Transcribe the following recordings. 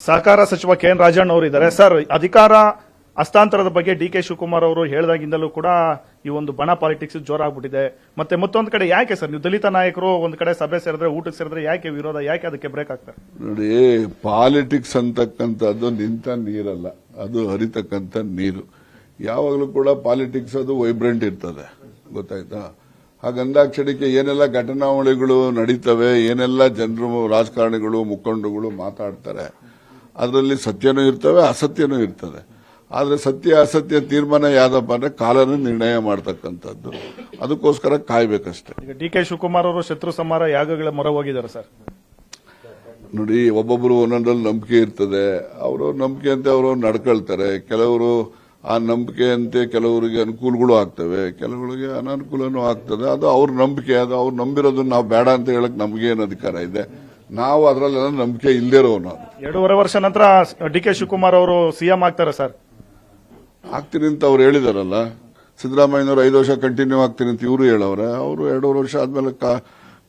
ಸಹಕಾರ ಸಚಿವ ಕೆಎನ್ ರಾಜಣ್ಣ ಅವರು ಇದ್ದಾರೆ. ಸರ್, ಅಧಿಕಾರ ಹಸ್ತಾಂತರದ ಬಗ್ಗೆ ಡಿ.ಕೆ. ಶಿವಕುಮಾರ್ ಅವರು ಹೇಳಿದಾಗಿಂದಲೂ ಕೂಡ ಈ ಒಂದು ಬಣ ಪಾಲಿಟಿಕ್ಸ್ ಜೋರಾಗ್ಬಿಟ್ಟಿದೆ. ಮತ್ತೆ ಮತ್ತೊಂದು ಕಡೆ ಯಾಕೆ ಸರ್ ನೀವು ದಲಿತ ನಾಯಕರು ಒಂದ್ ಕಡೆ ಸಭೆ ಸೇರಿದ್ರೆ ಊಟಕ್ಕೆ ಸೇರಿದ್ರೆ ಯಾಕೆ ವಿರೋಧ, ಯಾಕೆ ಅದಕ್ಕೆ ಬ್ರೇಕ್ ಆಗ್ತಾರೆ? ನೋಡಿ, ಪಾಲಿಟಿಕ್ಸ್ ಅಂತಕ್ಕಂಥದ್ದು ನಿಂತ ನೀರಲ್ಲ, ಅದು ಹರಿತಕ್ಕಂಥ ನೀರು. ಯಾವಾಗಲೂ ಕೂಡ ಪಾಲಿಟಿಕ್ಸ್ ಅದು ವೈಬ್ರೆಂಟ್ ಇರ್ತದೆ, ಗೊತ್ತಾಯ್ತಾ? ಹಾಗಂದಾಕ್ಷಣಿಕೆ ಏನೆಲ್ಲ ಘಟನಾವಳಿಗಳು ನಡೀತವೆ, ಏನೆಲ್ಲ ಜನರು ರಾಜಕಾರಣಿಗಳು ಮುಖಂಡರುಗಳು ಮಾತಾಡ್ತಾರೆ, ಅದರಲ್ಲಿ ಸತ್ಯನೂ ಇರ್ತವೆ, ಅಸತ್ಯನೂ ಇರ್ತದೆ. ಆದರೆ ಸತ್ಯ ಅಸತ್ಯ ತೀರ್ಮಾನ ಯಾವ್ದಪ್ಪ ಅಂದ್ರೆ ಕಾಲನ ನಿರ್ಣಯ ಮಾಡ್ತಕ್ಕಂಥದ್ದು. ಅದಕ್ಕೋಸ್ಕರ ಕಾಯ್ಬೇಕಷ್ಟೇ. ಈಗ ಡಿ.ಕೆ. ಶಿವಕುಮಾರ್ ಅವರು ಶತ್ರು ಸಂಹಾರ ಯಾಗಗಳ ಮೊರೆ ಹೋಗಿದ್ದಾರೆ ಸರ್. ನೋಡಿ, ಒಬ್ಬೊಬ್ಬರು ಒಂದೊಂದ್ರಲ್ಲಿ ನಂಬಿಕೆ ಇರ್ತದೆ, ಅವರು ನಂಬಿಕೆ ಅಂತ ಅವರು ನಡ್ಕೊಳ್ತಾರೆ. ಕೆಲವರು ಆ ನಂಬಿಕೆಯಂತೆ ಕೆಲವರಿಗೆ ಅನುಕೂಲಗಳು ಆಗ್ತವೆ, ಕೆಲವರಿಗೆ ಅನಾನುಕೂಲನೂ ಆಗ್ತದೆ. ಅದು ಅವ್ರ ನಂಬಿಕೆ, ಅದು ಅವ್ರು ನಂಬಿರೋದನ್ನ ನಾವು ಬೇಡ ಅಂತ ಹೇಳಕ್ ನಮ್ಗೇನು ಅಧಿಕಾರ ಇದೆ? ನಾವು ಅದರಲ್ಲೆಲ್ಲ ನಂಬಿಕೆ ಇಲ್ದಿರೋ ನಾವು 2.5 ವರ್ಷ ನಂತರ ಡಿ.ಕೆ. ಶಿವಕುಮಾರ್ ಅವರು ಸಿಎಂ ಆಗ್ತಾರೆ ಸರ್. ಆಗ್ತೀನಿ ಅಂತ ಅವ್ರು ಹೇಳಿದಾರಲ್ಲ. ಸಿದ್ದರಾಮಯ್ಯನವರು 5 ವರ್ಷ ಕಂಟಿನ್ಯೂ ಆಗ್ತೀನಿ ಅಂತ ಇವರು ಹೇಳವ್ರೆ. ಅವರು 2.5 ವರ್ಷ ಆದ್ಮೇಲೆ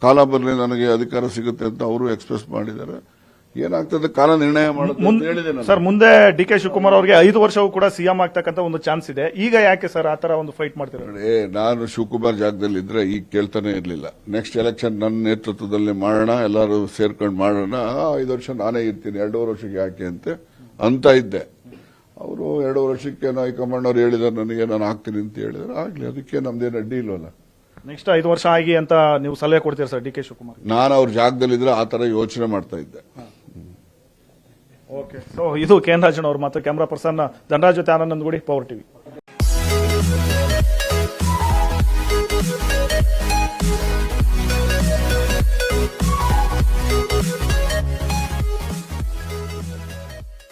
ಕಾಲ ಬರಲಿ ನನಗೆ ಅಧಿಕಾರ ಸಿಗುತ್ತೆ ಅಂತ ಅವರು ಎಕ್ಸ್ಪ್ರೆಸ್ ಮಾಡಿದ್ದಾರೆ. ಏನಾಗ್ತದೆ ಕಾಲ ನಿರ್ಣಯ ಮಾಡುತ್ತೆ ಸರ್. ಮುಂದೆ ಡಿ.ಕೆ. ಶಿವಕುಮಾರ್ ಅವರಿಗೆ 5 ವರ್ಷವೂ ಕೂಡ ಸಿಎಂ ಆಗ್ತಕ್ಕಂಥ ಒಂದು ಚಾನ್ಸ್ ಇದೆ. ಈಗ ಯಾಕೆ ಸರ್ ಆತರ ಒಂದು ಫೈಟ್ ಮಾಡ್ತೀರಾ? ನೋಡಿ, ನಾನು ಶಿವಕುಮಾರ್ ಜಾಗದಲ್ಲಿ ಇದ್ರೆ ಈಗ ಕೇಳ್ತಾನೆ ಇರ್ಲಿಲ್ಲ. ನೆಕ್ಸ್ಟ್ ಎಲೆಕ್ಷನ್ ನನ್ನ ನೇತೃತ್ವದಲ್ಲಿ ಮಾಡೋಣ, ಎಲ್ಲರೂ ಸೇರ್ಕೊಂಡು ಮಾಡೋಣ, 5 ವರ್ಷ ನಾನೇ ಇರ್ತೀನಿ, 2.5 ವರ್ಷಕ್ಕೆ ಯಾಕೆ ಅಂತ ಇದ್ದೆ. ಅವರು 2 ವರ್ಷಕ್ಕೆ ಹೈಕಮಾಂಡ್ ಅವ್ರು ಹೇಳಿದಾರೆ ನನಗೆ, ನಾನು ಆಗ್ತೀನಿ ಅಂತ ಹೇಳಿದಾರೆ. ಆಗ್ಲಿ, ಅದಕ್ಕೆ ನಮ್ದೇನು ಅಡ್ಡಿ ಇಲ್ವಲ್ಲ. ನೆಕ್ಸ್ಟ್ 5 ವರ್ಷ ಆಗಿ ಅಂತ ನೀವು ಸಲಹೆ ಕೊಡ್ತೀರಾ ಸರ್ ಡಿ.ಕೆ. ಶಿವಕುಮಾರ್? ನಾನು ಅವ್ರ ಜಾಗದಲ್ಲಿದ್ರೆ ಆ ತರ ಯೋಚನೆ ಮಾಡ್ತಾ ಇದ್ದೆ. ಓಕೆ. ಸೊ ಇದು ಕೆಎನ್ ರಾಜಣ್ಣ ಅವ್ರ ಮಾತು. ಕ್ಯಾಮರಾ ಪರ್ಸನ್ ಧನರಾಜ್ ಜೊತೆ ಆನಂದ್ ಗುಡಿ, ಪವರ್ ಟಿವಿ.